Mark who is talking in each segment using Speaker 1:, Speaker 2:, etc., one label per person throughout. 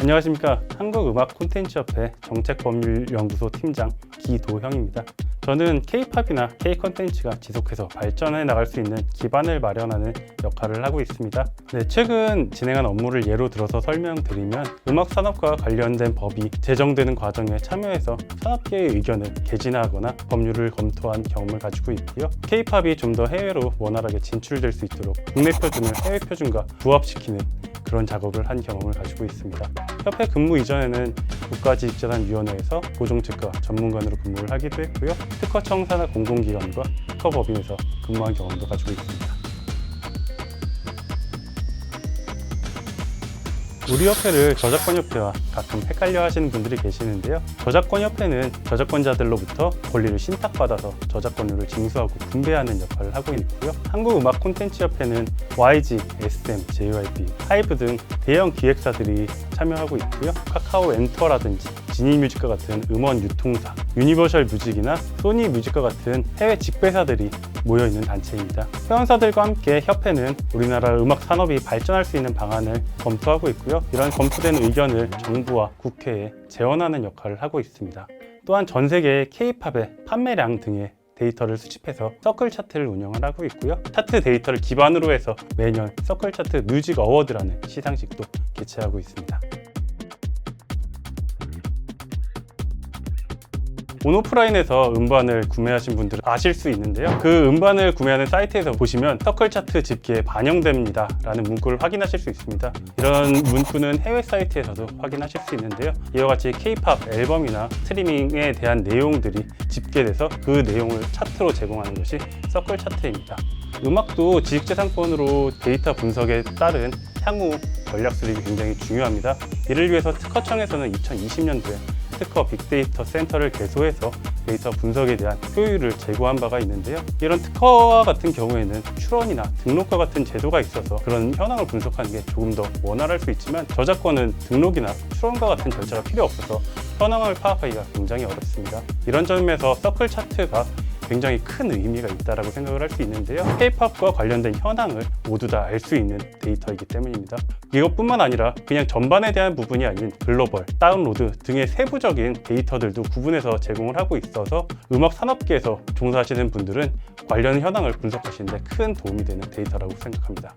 Speaker 1: 안녕하십니까. 한국음악콘텐츠협회 정책법률연구소 팀장 기도형입니다. 저는 K-팝이나 K-컨텐츠가 지속해서 발전해 나갈 수 있는 기반을 마련하는 역할을 하고 있습니다. 최근 진행한 업무를 예로 들어서 설명드리면 음악 산업과 관련된 법이 제정되는 과정에 참여해서 산업계의 의견을 개진하거나 법률을 검토한 경험을 가지고 있고요. K-팝이 좀 더 해외로 원활하게 진출될 수 있도록 국내 표준을 해외 표준과 부합시키는 그런 작업을 한 경험을 가지고 있습니다. 협회 근무 이전에는 국가지식재산위원회에서 고정특가 전문관으로 근무를 하기도 했고요. 특허청사나 공공기관과 특허법인에서 근무한 경험도 가지고 있습니다. 우리 협회를 저작권협회와 가끔 헷갈려 하시는 분들이 계시는데요. 저작권협회는 저작권자들로부터 권리를 신탁받아서 저작권료를 징수하고 분배하는 역할을 하고 있고요. 한국음악콘텐츠협회는 YG, SM, JYP, 하이브 등 대형 기획사들이 참여하고 있고요. 카카오 엔터라든지 지니뮤직과 같은 음원 유통사, 유니버셜 뮤직이나 소니 뮤직과 같은 해외 직배사들이 모여있는 단체입니다. 회원사들과 함께 협회는 우리나라 음악 산업이 발전할 수 있는 방안을 검토하고 있고요. 이런 검토된 의견을 정부와 국회에 재원하는 역할을 하고 있습니다. 또한 전 세계 K-팝의 판매량 등의 데이터를 수집해서 서클 차트를 운영을 하고 있고요. 차트 데이터를 기반으로 해서 매년 서클 차트 뮤직 어워드라는 시상식도 개최하고 있습니다. 온오프라인에서 음반을 구매하신 분들은 아실 수 있는데요. 그 음반을 구매하는 사이트에서 보시면 서클 차트 집계에 반영됩니다 라는 문구를 확인하실 수 있습니다. 이런 문구는 해외 사이트에서도 확인하실 수 있는데요. 이와 같이 K-팝 앨범이나 스트리밍에 대한 내용들이 집계돼서 그 내용을 차트로 제공하는 것이 서클 차트입니다. 음악도 지식재산권으로 데이터 분석에 따른 향후 전략 수립이 굉장히 중요합니다. 이를 위해서 특허청에서는 2020년도에 특허 빅데이터 센터를 개소해서 데이터 분석에 대한 효율을 제고한 바가 있는데요. 이런 특허와 같은 경우에는 출원이나 등록과 같은 제도가 있어서 그런 현황을 분석하는 게 조금 더 원활할 수 있지만 저작권은 등록이나 출원과 같은 절차가 필요 없어서 현황을 파악하기가 굉장히 어렵습니다. 이런 점에서 서클 차트가 굉장히 큰 의미가 있다고 생각을 할 수 있는데요. K-팝과 관련된 현황을 모두 다 알 수 있는 데이터이기 때문입니다. 이것뿐만 아니라 그냥 전반에 대한 부분이 아닌 글로벌, 다운로드 등의 세부적인 데이터들도 구분해서 제공을 하고 있어서 음악 산업계에서 종사하시는 분들은 관련 현황을 분석하시는 데 큰 도움이 되는 데이터라고 생각합니다.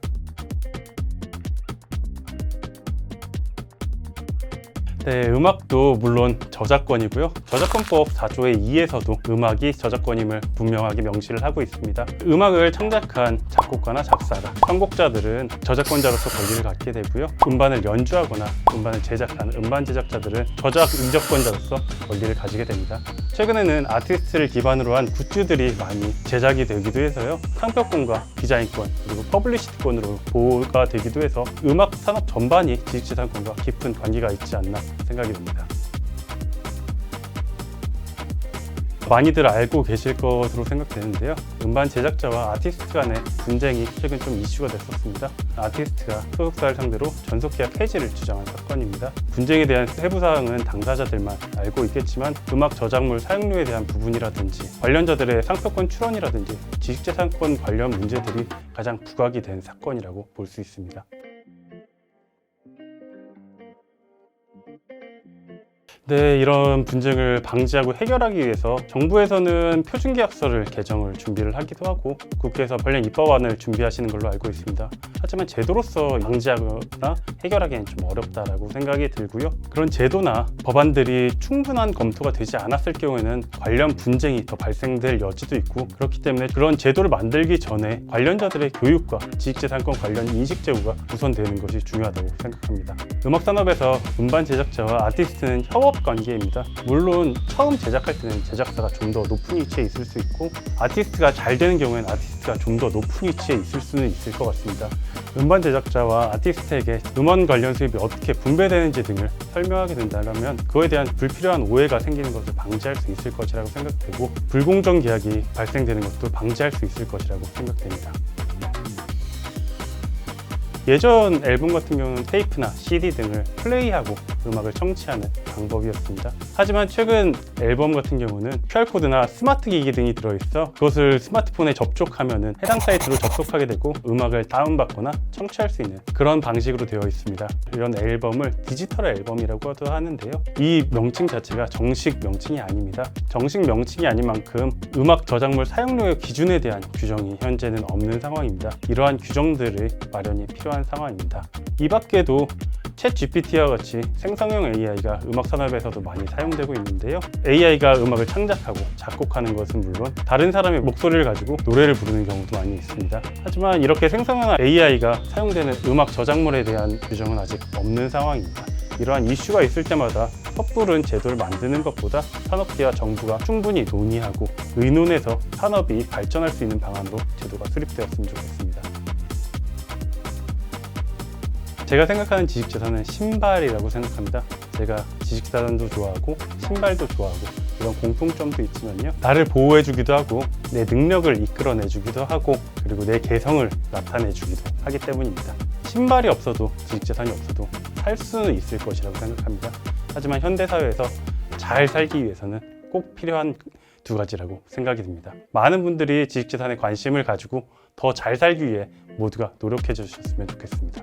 Speaker 1: 음악도 물론 저작권이고요. 저작권법 4조의 2에서도 음악이 저작권임을 분명하게 명시를 하고 있습니다. 음악을 창작한 작곡가나 작사가, 편곡자들은 저작권자로서 권리를 갖게 되고요. 음반을 연주하거나 음반을 제작한 음반 제작자들은 저작 인접권자로서 권리를 가지게 됩니다. 최근에는 아티스트를 기반으로 한 굿즈들이 많이 제작이 되기도 해서요. 상표권과 디자인권 그리고 퍼블리시티권으로 보호가 되기도 해서 음악 산업 전반이 지식재산권과 깊은 관계가 있지 않나 생각이 듭니다. 많이들 알고 계실 것으로 생각되는데요. 음반 제작자와 아티스트 간의 분쟁이 최근 좀 이슈가 됐었습니다. 아티스트가 소속사를 상대로 전속계약 해지를 주장한 사건입니다. 분쟁에 대한 세부사항은 당사자들만 알고 있겠지만 음악 저작물 사용료에 대한 부분이라든지 관련자들의 상표권 출원이라든지 지식재산권 관련 문제들이 가장 부각이 된 사건이라고 볼 수 있습니다. 이런 분쟁을 방지하고 해결하기 위해서 정부에서는 표준계약서를 개정을 준비를 하기도 하고 국회에서 관련 입법안을 준비하시는 걸로 알고 있습니다. 하지만 제도로서 방지하거나 해결하기엔 좀 어렵다라고 생각이 들고요. 그런 제도나 법안들이 충분한 검토가 되지 않았을 경우에는 관련 분쟁이 더 발생될 여지도 있고 그렇기 때문에 그런 제도를 만들기 전에 관련자들의 교육과 지식재산권 관련 인식 제고가 우선되는 것이 중요하다고 생각합니다. 음악산업에서 음반 제작자와 아티스트는 협업 관계입니다. 물론 처음 제작할 때는 제작사가 좀 더 높은 위치에 있을 수 있고 아티스트가 잘 되는 경우에는 아티스트가 좀 더 높은 위치에 있을 수는 있을 것 같습니다. 음반 제작자와 아티스트에게 음원 관련 수입이 어떻게 분배되는지 등을 설명하게 된다면 그거에 대한 불필요한 오해가 생기는 것을 방지할 수 있을 것이라고 생각되고 불공정 계약이 발생되는 것도 방지할 수 있을 것이라고 생각됩니다. 예전 앨범 같은 경우는 테이프나 CD 등을 플레이하고 음악을 청취하는 방법이었습니다. 하지만 최근 앨범 같은 경우는 QR코드나 스마트 기기 등이 들어있어 그것을 스마트폰에 접촉하면 해당 사이트로 접속하게 되고 음악을 다운받거나 청취할 수 있는 그런 방식으로 되어 있습니다. 이런 앨범을 디지털 앨범이라고도 하는데요. 이 명칭 자체가 정식 명칭이 아닙니다. 정식 명칭이 아닌 만큼 음악 저작물 사용료의 기준에 대한 규정이 현재는 없는 상황입니다. 이러한 규정들의 마련이 필요한 상황입니다. 이 밖에도 챗 GPT와 같이 생성형 AI가 음악 산업에서도 많이 사용되고 있는데요. AI가 음악을 창작하고 작곡하는 것은 물론 다른 사람의 목소리를 가지고 노래를 부르는 경우도 많이 있습니다. 하지만 이렇게 생성형 AI가 사용되는 음악 저작물에 대한 규정은 아직 없는 상황입니다. 이러한 이슈가 있을 때마다 섣부른 제도를 만드는 것보다 산업계와 정부가 충분히 논의하고 의논해서 산업이 발전할 수 있는 방안으로 제도가 수립되었으면 좋겠습니다. 제가 생각하는 지식재산은 신발이라고 생각합니다. 제가 지식재산도 좋아하고 신발도 좋아하고 이런 공통점도 있지만요. 나를 보호해주기도 하고 내 능력을 이끌어내주기도 하고 그리고 내 개성을 나타내주기도 하기 때문입니다. 신발이 없어도 지식재산이 없어도 살 수는 있을 것이라고 생각합니다. 하지만 현대사회에서 잘 살기 위해서는 꼭 필요한 두 가지라고 생각이 듭니다. 많은 분들이 지식재산에 관심을 가지고 더 잘 살기 위해 모두가 노력해 주셨으면 좋겠습니다.